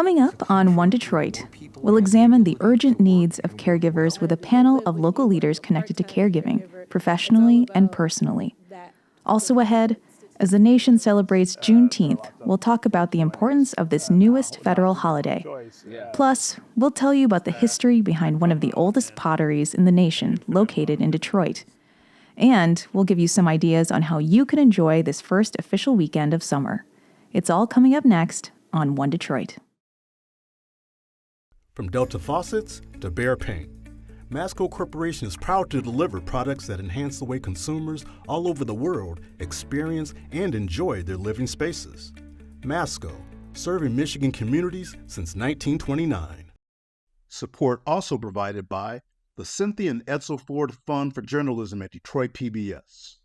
Coming up on One Detroit, we'll examine the urgent needs of caregivers with a panel of local leaders connected to caregiving, professionally and personally. Also ahead, as the nation celebrates Juneteenth, we'll talk about the importance of this newest federal holiday. Plus, we'll tell you about the history behind one of the oldest potteries in the nation, located in Detroit. And we'll give you some ideas on how you can enjoy this first official weekend of summer. It's all coming up next on One Detroit. From Delta faucets to Behr paint, Masco Corporation is proud to deliver products that enhance the way consumers all over the world experience and enjoy their living spaces. Masco, serving Michigan communities since 1929. Support also provided by the Cynthia and Edsel Ford Fund for Journalism at Detroit PBS.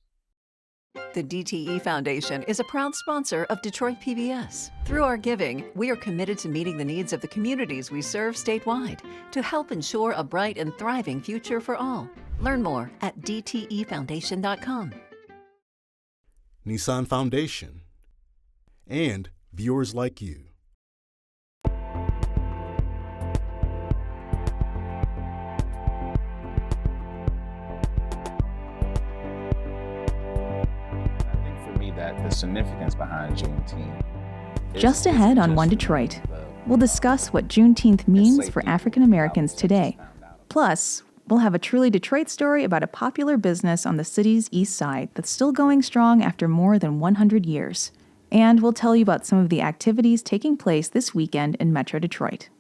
The DTE Foundation is a proud sponsor of Detroit PBS. Through our giving, we are committed to meeting the needs of the communities we serve statewide to help ensure a bright and thriving future for all. Learn more at dtefoundation.com. Nissan Foundation, and viewers like you. That the significance behind Juneteenth. Just ahead on One Detroit, we'll discuss what Juneteenth means for African Americans today. Plus, we'll have a truly Detroit story about a popular business on the city's east side that's still going strong after more than 100 years. And we'll tell you about some of the activities taking place this weekend in Metro Detroit.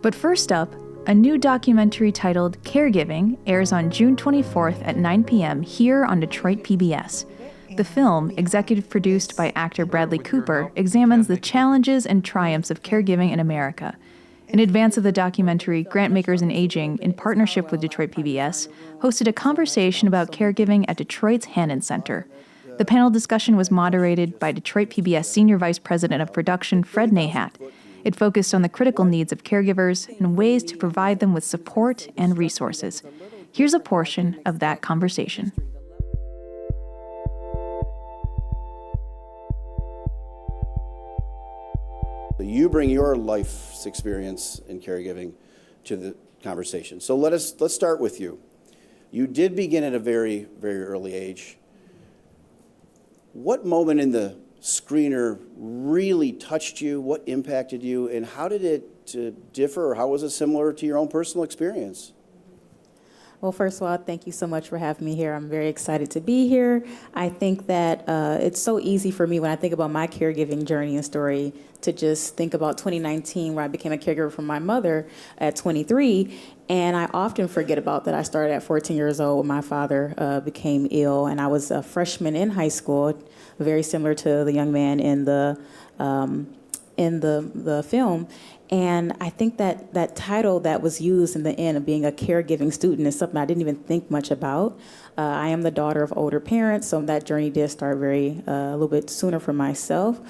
But first up, a new documentary titled Caregiving airs on June 24th at 9 p.m. here on Detroit PBS. The film, executive produced by actor Bradley Cooper, examines the challenges and triumphs of caregiving in America. In advance of the documentary, Grantmakers in Aging, in partnership with Detroit PBS, hosted a conversation about caregiving at Detroit's Hannon Center. The panel discussion was moderated by Detroit PBS Senior Vice President of Production, Fred Nahat. It focused on the critical needs of caregivers and ways to provide them with support and resources. Here's a portion of that conversation. You bring your life's experience in caregiving to the conversation. So let's start with you. You did begin at a very, very early age. What moment in the screener really touched you? What impacted you? And how did it differ, or how was it similar to your own personal experience? Well, first of all, thank you so much for having me here. I'm very excited to be here. I think that it's so easy for me when I think about my caregiving journey and story to just think about 2019, where I became a caregiver for my mother at 23. And I often forget about that. I started at 14 years old when my father became ill, and I was a freshman in high school, very similar to the young man in the film. And I think that title that was used in the end of being a caregiving student is something I didn't even think much about. I am the daughter of older parents, so that journey did start a little bit sooner for myself.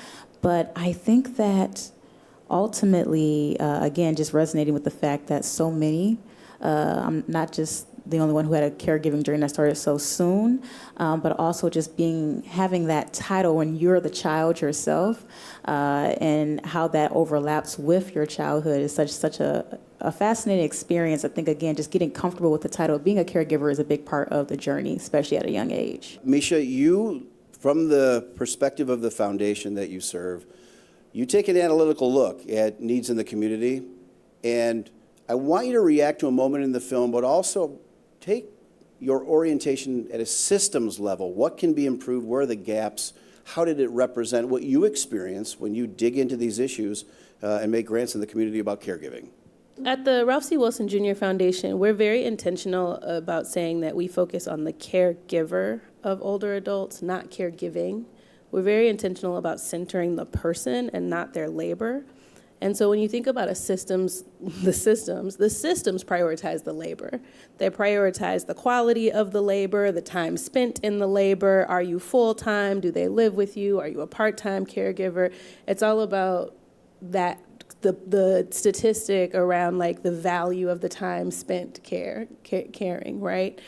But I think that ultimately, again, just resonating with the fact that so many, I'm not just the only one who had a caregiving journey that started so soon, but also just having that title when you're the child yourself, and how that overlaps with your childhood is such a fascinating experience. I think, again, just getting comfortable with the title of being a caregiver is a big part of the journey, especially at a young age. Misha, you, from the perspective of the foundation that you serve, you take an analytical look at needs in the community, and I want you to react to a moment in the film, but also take your orientation at a systems level. What can be improved? Where are the gaps? How did it represent what you experience when you dig into these issues and make grants in the community about caregiving? At the Ralph C. Wilson Jr. Foundation, we're very intentional about saying that we focus on the caregiver of older adults, not caregiving. We're very intentional about centering the person and not their labor. And so when you think about the systems prioritize the labor. They prioritize the quality of the labor, the time spent in the labor. Are you full-time? Do they live with you? Are you a part-time caregiver? It's all about that, the statistic around like the value of the time spent caring, right?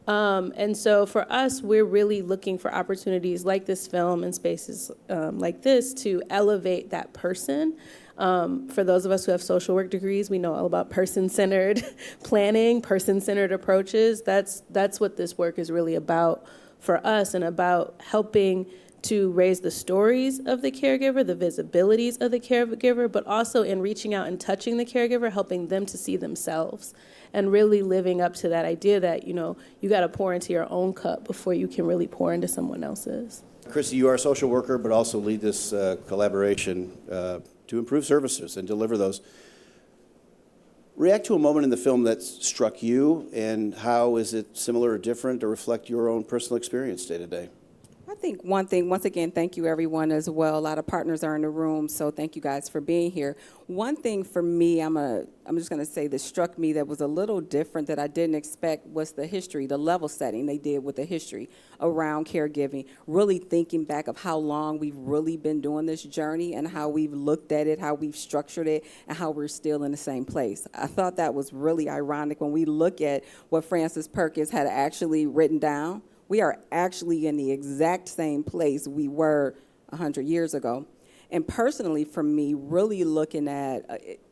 And so for us, we're really looking for opportunities like this film and spaces like this to elevate that person For those of us who have social work degrees, we know all about person-centered planning, person-centered approaches. That's what this work is really about for us, and about helping to raise the stories of the caregiver, the visibilities of the caregiver, but also in reaching out and touching the caregiver, helping them to see themselves, and really living up to that idea that, you got to pour into your own cup before you can really pour into someone else's. Chrissy, you are a social worker, but also lead this collaboration to improve services and deliver those. React to a moment in the film that struck you, and how is it similar or different to reflect your own personal experience day to day? I think one thing, once again, thank you everyone as well. A lot of partners are in the room, so thank you guys for being here. One thing for me, I'm just going to say that struck me that was a little different that I didn't expect was the history, the level setting they did with the history around caregiving, really thinking back of how long we've really been doing this journey and how we've looked at it, how we've structured it, and how we're still in the same place. I thought that was really ironic when we look at what Frances Perkins had actually written down. We are actually in the exact same place we were 100 years ago. And personally, for me, really looking at,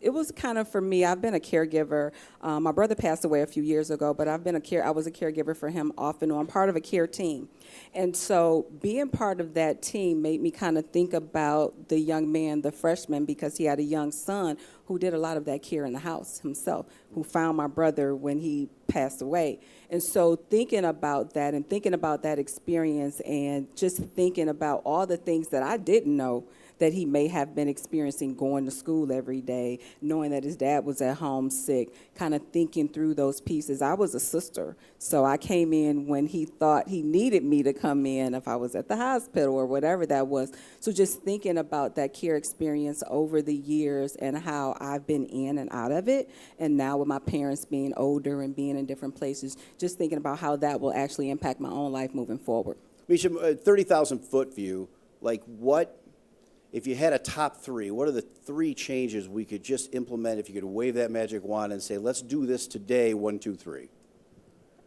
it was kind of for me, I've been a caregiver. My brother passed away a few years ago, but I was a caregiver for him off and on, part of a care team. And so being part of that team made me kind of think about the young man, the freshman, because he had a young son who did a lot of that care in the house himself, who found my brother when he passed away. And so thinking about that and thinking about that experience and just thinking about all the things that I didn't know that he may have been experiencing going to school every day, knowing that his dad was at home sick, kind of thinking through those pieces. I was a sister, so I came in when he thought he needed me to come in if I was at the hospital or whatever that was. So just thinking about that care experience over the years and how I've been in and out of it, and now with my parents being older and being in different places, just thinking about how that will actually impact my own life moving forward. Misha, 30,000-foot view, like what, if you had a top three, what are the three changes we could just implement if you could wave that magic wand and say, let's do this today, 1, 2, 3?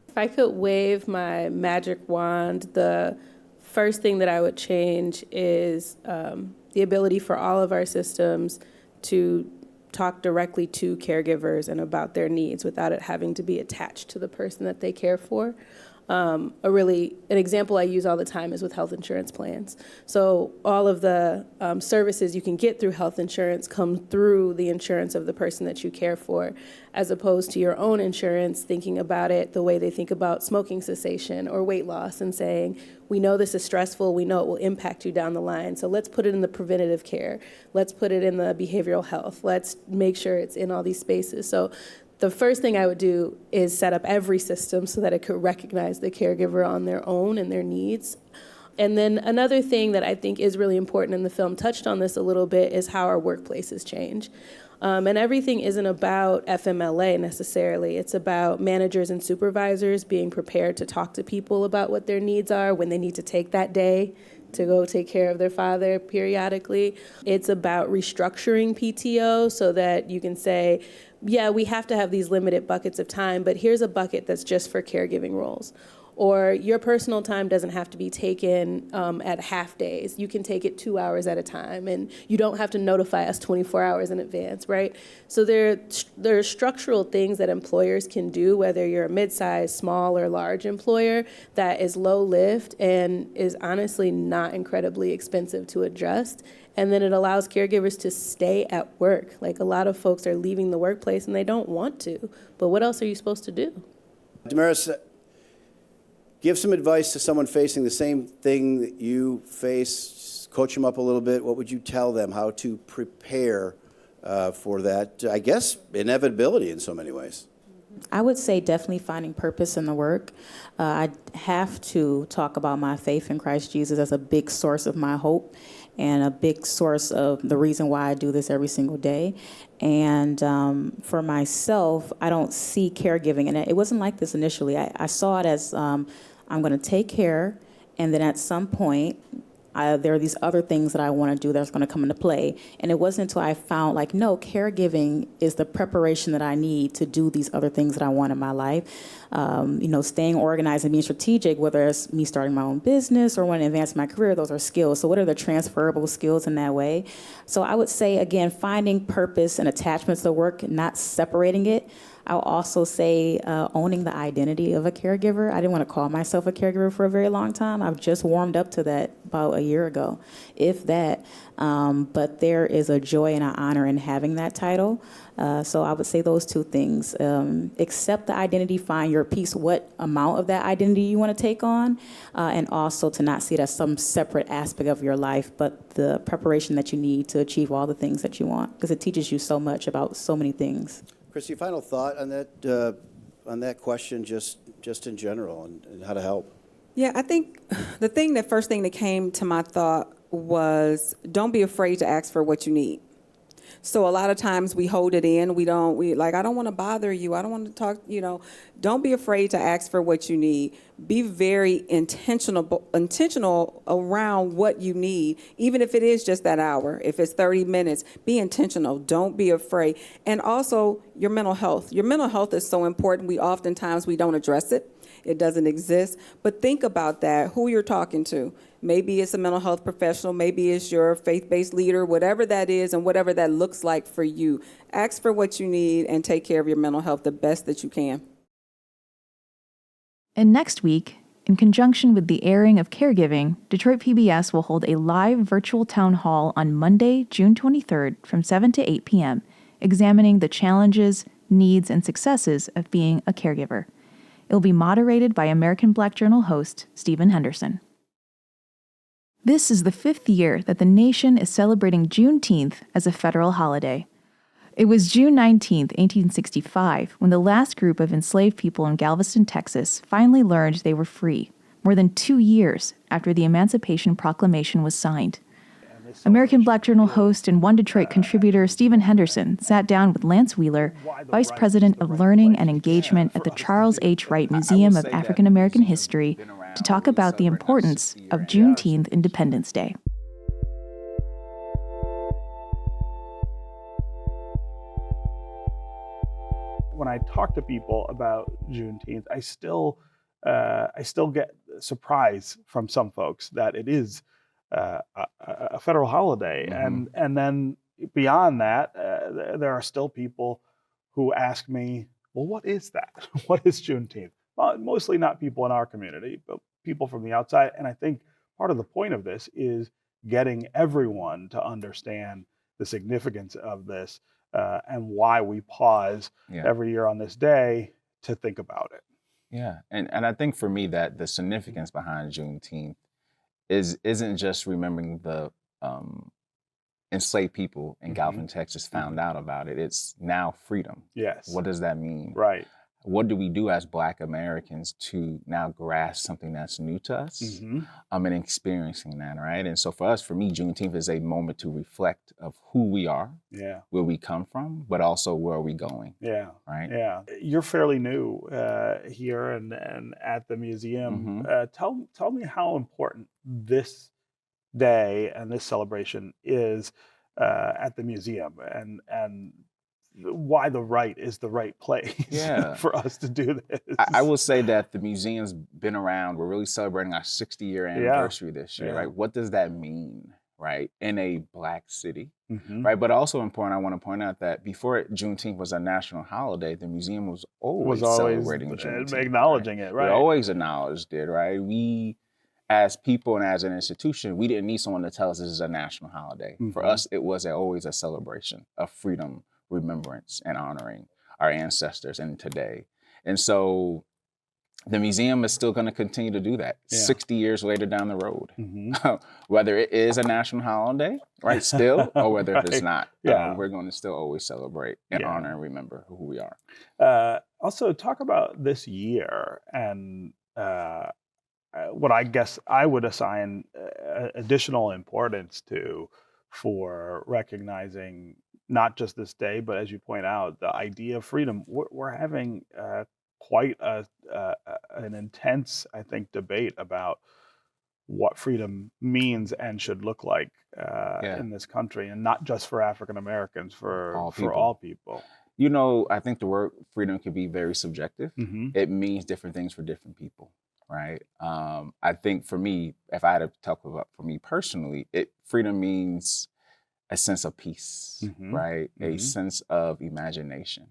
If I could wave my magic wand, the first thing that I would change is the ability for all of our systems to talk directly to caregivers and about their needs without it having to be attached to the person that they care for. An example I use all the time is with health insurance plans. So all of the services you can get through health insurance come through the insurance of the person that you care for, as opposed to your own insurance thinking about it the way they think about smoking cessation or weight loss and saying, we know this is stressful, we know it will impact you down the line, so let's put it in the preventative care, let's put it in the behavioral health, let's make sure it's in all these spaces. So the first thing I would do is set up every system so that it could recognize the caregiver on their own and their needs. And then another thing that I think is really important, and the film touched on this a little bit, is how our workplaces change. And everything isn't about FMLA necessarily. It's about managers and supervisors being prepared to talk to people about what their needs are when they need to take that day to go take care of their father periodically. It's about restructuring PTO so that you can say, yeah, we have to have these limited buckets of time, but here's a bucket that's just for caregiving roles. Or your personal time doesn't have to be taken at half days. You can take it 2 hours at a time, and you don't have to notify us 24 hours in advance, right? So there are structural things that employers can do, whether you're a mid-sized, small, or large employer, that is low lift and is honestly not incredibly expensive to adjust. And then it allows caregivers to stay at work. Like, a lot of folks are leaving the workplace and they don't want to, but what else are you supposed to do? Damaris, give some advice to someone facing the same thing that you face. Coach them up a little bit. What would you tell them how to prepare for that, I guess, inevitability in so many ways? I would say definitely finding purpose in the work. I have to talk about my faith in Christ Jesus as a big source of my hope and a big source of the reason why I do this every single day. And for myself, I don't see caregiving, and it wasn't like this initially. I saw it as I'm going to take care, and then at some point, there are these other things that I want to do that's going to come into play. And it wasn't until I found like, no, caregiving is the preparation that I need to do these other things that I want in my life. Staying organized and being strategic, whether it's me starting my own business or wanting to advance my career, those are skills. So what are the transferable skills in that way? So I would say, again, finding purpose and attachments to work, not separating it. I'll also say owning the identity of a caregiver. I didn't want to call myself a caregiver for a very long time. I've just warmed up to that about a year ago, if that. But there is a joy and an honor in having that title. So I would say those two things. Accept the identity, find your piece, what amount of that identity you want to take on, and also to not see it as some separate aspect of your life, but the preparation that you need to achieve all the things that you want, because it teaches you so much about so many things. Christy, final thought on that question, just in general, and how to help. Yeah, I think the first thing that came to my thought was don't be afraid to ask for what you need. So a lot of times we hold it in. I don't want to bother you. I don't want to talk, Don't be afraid to ask for what you need. Be very intentional around what you need, even if it is just that hour, if it's 30 minutes, be intentional. Don't be afraid. And also your mental health. Your mental health is so important. We don't address it. It doesn't exist. But think about that, who you're talking to. Maybe it's a mental health professional. Maybe it's your faith-based leader, whatever that is and whatever that looks like for you. Ask for what you need and take care of your mental health the best that you can. And next week, in conjunction with the airing of Caregiving, Detroit PBS will hold a live virtual town hall on Monday, June 23rd from 7 to 8 p.m., examining the challenges, needs, and successes of being a caregiver. It will be moderated by American Black Journal host Stephen Henderson. This is the 5th year that the nation is celebrating Juneteenth as a federal holiday. It was June 19, 1865, when the last group of enslaved people in Galveston, Texas, finally learned they were free, more than 2 years after the Emancipation Proclamation was signed. American Black Journal host and One Detroit contributor Stephen Henderson sat down with Lance Wheeler, Vice President of Learning and Engagement at the Charles H. Wright Museum of African American History, to talk about the importance of Juneteenth Independence Day. When I talk to people about Juneteenth, I still get surprise from some folks that it is a federal holiday, and then beyond that, there are still people who ask me, "Well, what is that? What is Juneteenth?" Well, mostly not people in our community, but people from the outside. And I think part of the point of this is getting everyone to understand the significance of this and why we pause every year on this day to think about it. Yeah, and I think for me that the significance behind Juneteenth isn't just remembering the enslaved people in Galveston, Texas found out about it. It's now freedom. Yes. What does that mean? Right. What do we do as Black Americans to now grasp something that's new to us and experiencing that, right? And so for me, Juneteenth is a moment to reflect of who we are, where we come from, but also where are we going, right? Yeah. You're fairly new here and at the museum. Tell me how important this day and this celebration is at the museum and why the Wright is the right place for us to do this. I will say that the museum's been around. We're really celebrating our 60-year anniversary this year, right? What does that mean, right, in a Black city, right? But also important, I want to point out that before Juneteenth was a national holiday, the museum was always celebrating Juneteenth. Acknowledging it, right? We always acknowledged it, right? We, as people and as an institution, we didn't need someone to tell us this is a national holiday. For us, it was always a celebration of freedom, remembrance, and honoring our ancestors and today. And so the museum is still going to continue to do that 60 years later down the road, whether it is a national holiday, right, still, or whether it's not. We're going to still always celebrate and honor and remember who we are. Also, talk about this year and what I guess I would assign additional importance to for recognizing not just this day, but as you point out, the idea of freedom. We're having quite an intense, I think, debate about what freedom means and should look like in this country, and not just for African Americans, for all people. You know, I think the word freedom can be very subjective. Mm-hmm. It means different things for different people, right? I think for me, if I had to talk about for me personally, freedom means a sense of peace, mm-hmm. right? Mm-hmm. A sense of imagination,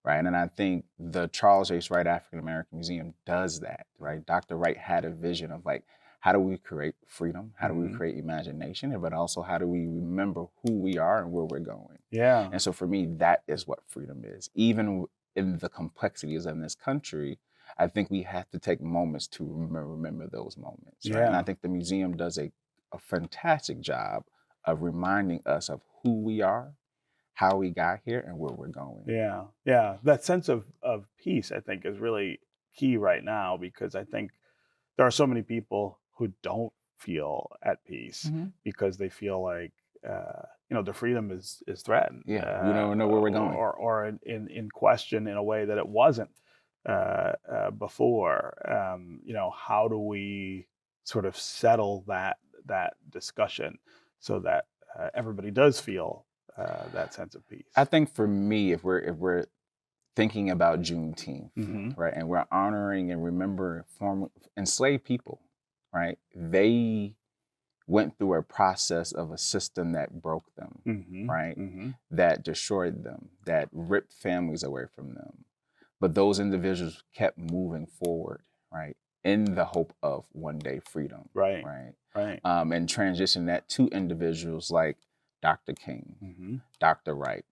right? And I think the Charles H. Wright African American Museum does that, right? Dr. Wright had a vision of like, how do we create freedom? How do we create imagination? But also, how do we remember who we are and where we're going? Yeah. And so for me, that is what freedom is. Even in the complexities of this country, I think we have to take moments to remember those moments. Right? Yeah. And I think the museum does a fantastic job of reminding us of who we are, how we got here, and where we're going. Yeah. Yeah. That sense of peace, I think, is really key right now, because I think there are so many people who don't feel at peace because they feel like their freedom is threatened. Yeah, we don't know where we're going, or in question in a way that it wasn't before. How do we sort of settle that discussion so that everybody does feel that sense of peace? I think for me, if we're thinking about Juneteenth, right, and we're honoring and remembering former enslaved people, right? They went through a process of a system that broke them, right? That destroyed them, that ripped families away from them. But those individuals kept moving forward, right? In the hope of one day freedom, right? And transition that to individuals like Dr. King, Dr. Wright,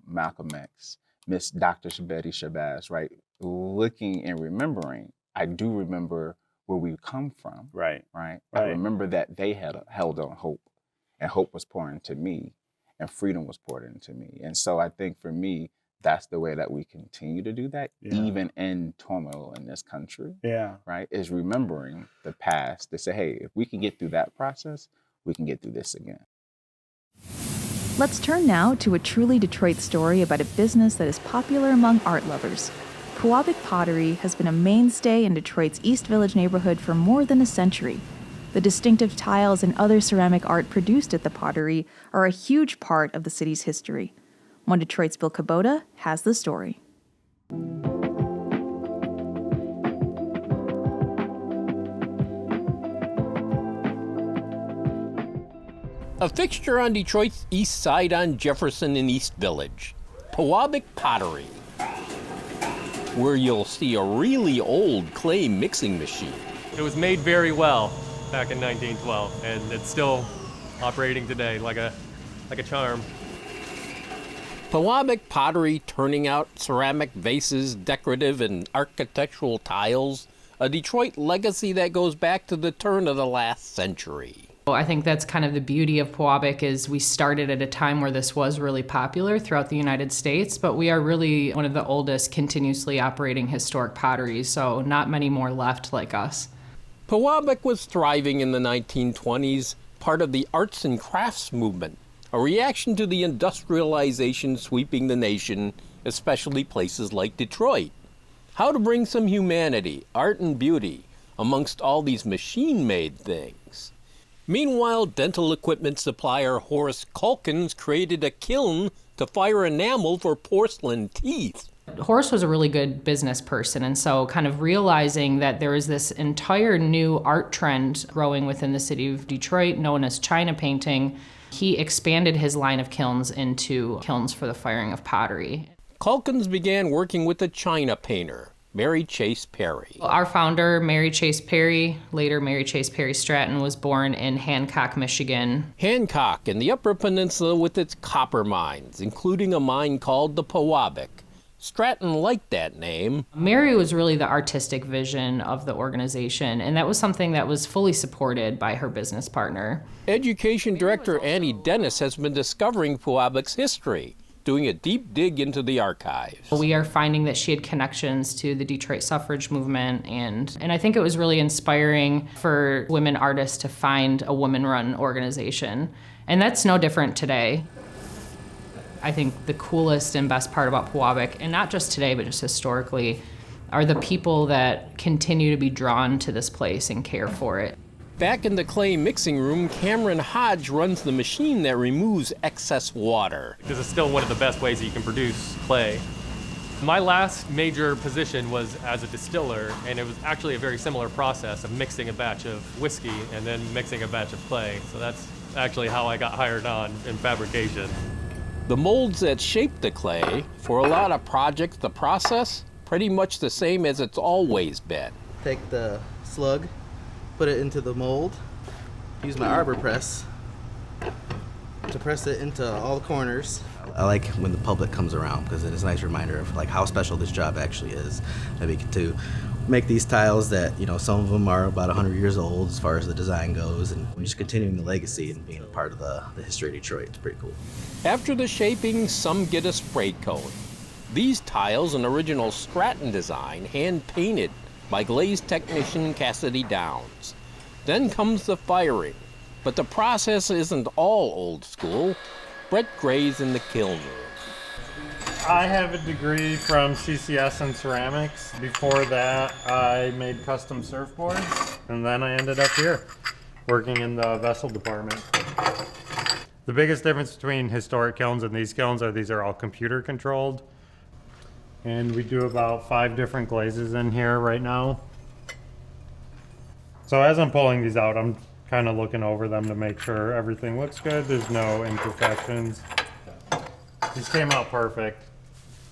Malcolm X, Miss Dr. Betty Shabazz, right? Looking and remembering, I do remember where we come from, right? I remember that they had held on hope, and hope was poured into me, and freedom was poured into me. And so I think for me, that's the way that we continue to do that, even in turmoil in this country, right? Is remembering the past to say, hey, if we can get through that process, we can get through this again. Let's turn now to a truly Detroit story about a business that is popular among art lovers. Pewabic Pottery has been a mainstay in Detroit's East Village neighborhood for more than a century. The distinctive tiles and other ceramic art produced at the pottery are a huge part of the city's history. One Detroit's Bill Kubota has the story. A fixture on Detroit's east side on Jefferson and East Village, Pewabic Pottery, where you'll see a really old clay mixing machine. It was made very well back in 1912, and it's still operating today like a charm. Pewabic Pottery turning out ceramic vases, decorative and architectural tiles, a Detroit legacy that goes back to the turn of the last century. I think that's kind of the beauty of Pewabic is we started at a time where this was really popular throughout the United States, but we are really one of the oldest continuously operating historic potteries, so not many more left like us. Pewabic was thriving in the 1920s, part of the arts and crafts movement, a reaction to the industrialization sweeping the nation, especially places like Detroit. How to bring some humanity, art and beauty amongst all these machine-made things. Meanwhile, dental equipment supplier Horace Calkins created a kiln to fire enamel for porcelain teeth. Horace was a really good business person, and so kind of realizing that there is this entire new art trend growing within the city of Detroit known as China painting, he expanded his line of kilns into kilns for the firing of pottery. Calkins began working with a China painter, Mary Chase Perry. Our founder, Mary Chase Perry, later Mary Chase Perry Stratton, was born in Hancock, Michigan. Hancock in the Upper Peninsula with its copper mines, including a mine called the Pewabic. Stratton liked that name. Mary was really the artistic vision of the organization, and that was something that was fully supported by her business partner. Education Director Annie Dennis has been discovering Pewabic's history, doing a deep dig into the archives. We are finding that she had connections to the Detroit suffrage movement, and I think it was really inspiring for women artists to find a women-run organization. And that's no different today. I think the coolest and best part about Pewabic, and not just today, but just historically, are the people that continue to be drawn to this place and care for it. Back in the clay mixing room, Cameron Hodge runs the machine that removes excess water. Because it's still one of the best ways that you can produce clay. My last major position was as a distiller, and it was actually a very similar process of mixing a batch of whiskey and then mixing a batch of clay. So that's actually how I got hired on in fabrication. The molds that shape the clay, for a lot of projects, the process, pretty much the same as it's always been. Take the slug, put it into the mold, use my arbor press to press it into all the corners. I like when the public comes around because it is a nice reminder of like how special this job actually is. I mean, to make these tiles that, you know, some of them are about 100 years old as far as the design goes, and just continuing the legacy and being a part of the history of Detroit. It's pretty cool. After the shaping, some get a spray coat. These tiles, an original Stratton design, hand-painted by glaze technician Cassidy Downs. Then comes the firing, but the process isn't all old school. Brett Gray's in the kiln room. I have a degree from CCS in ceramics. Before that, I made custom surfboards, and then I ended up here, working in the vessel department. The biggest difference between historic kilns and these kilns are these are all computer controlled. And we do about 5 different glazes in here right now. So as I'm pulling these out, I'm kind of looking over them to make sure everything looks good. There's no imperfections. These came out perfect.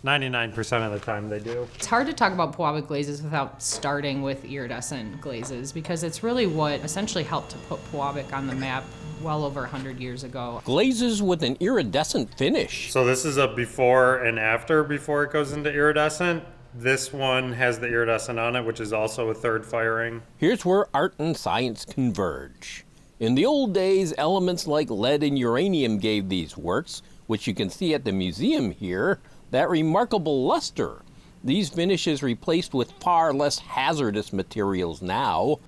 99% of the time they do. It's hard to talk about Pewabic glazes without starting with iridescent glazes because it's really what essentially helped to put Pewabic on the map well over 100 years ago. Glazes with an iridescent finish. So this is a before and after before it goes into iridescent. This one has the iridescent on it, which is also a third firing. Here's where art and science converge. In the old days, elements like lead and uranium gave these works, which you can see at the museum here, that remarkable luster. These finishes replaced with far less hazardous materials now.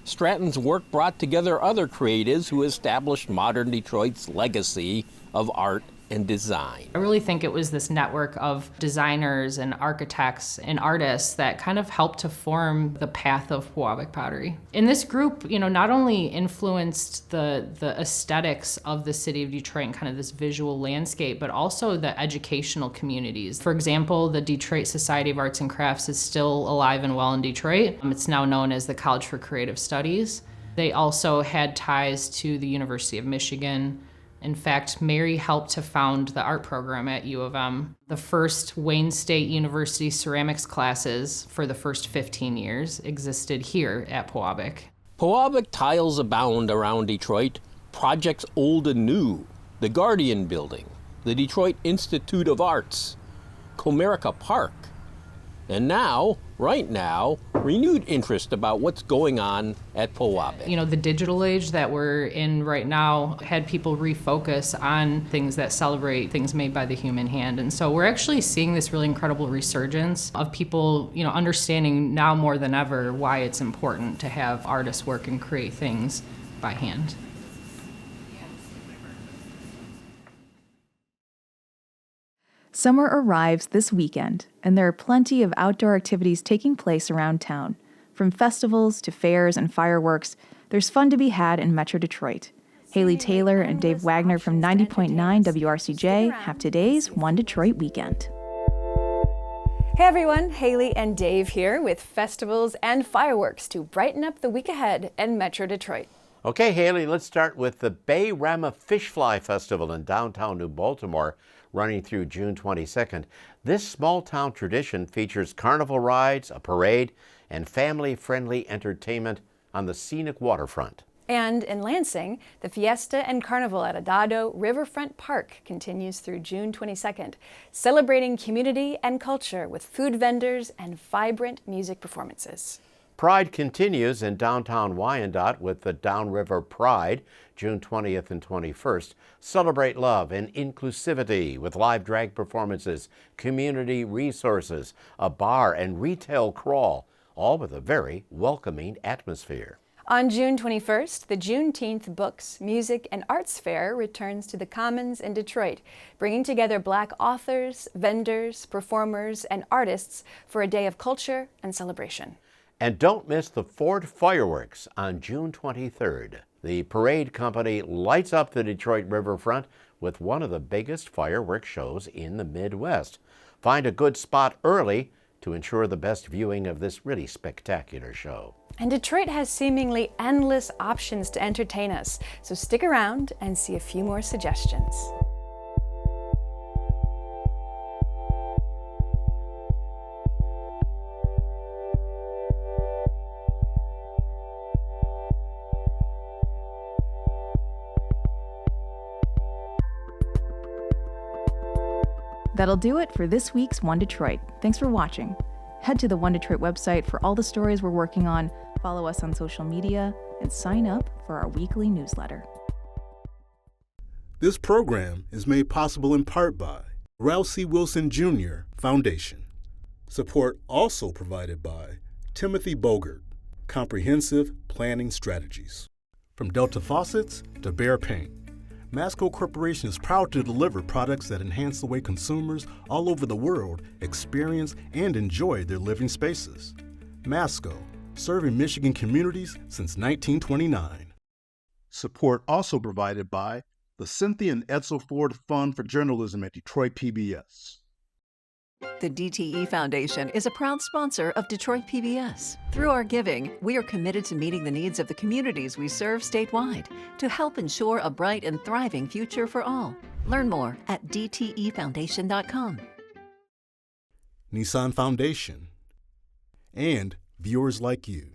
Stratton's work brought together other creatives who established modern Detroit's legacy of art and design. I really think it was this network of designers and architects and artists that kind of helped to form the path of Pewabic pottery. And this group, you know, not only influenced the aesthetics of the city of Detroit and kind of this visual landscape, but also the educational communities. For example, the Detroit Society of Arts and Crafts is still alive and well in Detroit. It's now known as the College for Creative Studies. They also had ties to the University of Michigan. In fact, Mary helped to found the art program at U of M. The first Wayne State University ceramics classes for the first 15 years existed here at Pewabic. Pewabic tiles abound around Detroit, projects old and new, the Guardian Building, the Detroit Institute of Arts, Comerica Park, and now, right now, renewed interest about what's going on at Pewabic. You know, the digital age that we're in right now had people refocus on things that celebrate things made by the human hand. And so we're actually seeing this really incredible resurgence of people, you know, understanding now more than ever why it's important to have artists work and create things by hand. Summer arrives this weekend, and there are plenty of outdoor activities taking place around town. From festivals to fairs and fireworks, there's fun to be had in Metro Detroit. Haley Taylor and Dave Wagner from 90.9 WRCJ have today's One Detroit Weekend. Hey everyone, Haley and Dave here with festivals and fireworks to brighten up the week ahead in Metro Detroit. Okay, Haley, let's start with the Bay Rama Fish Fly Festival in downtown New Baltimore, running through June 22nd. This small-town tradition features carnival rides, a parade, and family-friendly entertainment on the scenic waterfront. And in Lansing, the Fiesta and Carnival at Adado Riverfront Park continues through June 22nd, celebrating community and culture with food vendors and vibrant music performances. Pride continues in downtown Wyandotte with the Downriver Pride, June 20th and 21st. Celebrate love and inclusivity with live drag performances, community resources, a bar and retail crawl, all with a very welcoming atmosphere. On June 21st, the Juneteenth Books, Music, and Arts Fair returns to the Commons in Detroit, bringing together Black authors, vendors, performers, and artists for a day of culture and celebration. And don't miss the Ford fireworks on June 23rd. The parade company lights up the Detroit riverfront with one of the biggest fireworks shows in the Midwest. Find a good spot early to ensure the best viewing of this really spectacular show. And Detroit has seemingly endless options to entertain us, so stick around and see a few more suggestions. That'll do it for this week's One Detroit. Thanks for watching. Head to the One Detroit website for all the stories we're working on, follow us on social media, and sign up for our weekly newsletter. This program is made possible in part by Ralph C. Wilson Jr. Foundation. Support also provided by Timothy Bogert, Comprehensive Planning Strategies. From Delta Faucets to Behr Paint, Masco Corporation is proud to deliver products that enhance the way consumers all over the world experience and enjoy their living spaces. Masco, serving Michigan communities since 1929. Support also provided by the Cynthia and Edsel Ford Fund for Journalism at Detroit PBS. The DTE Foundation is a proud sponsor of Detroit PBS. Through our giving, we are committed to meeting the needs of the communities we serve statewide to help ensure a bright and thriving future for all. Learn more at dtefoundation.com. Nissan Foundation, and viewers like you.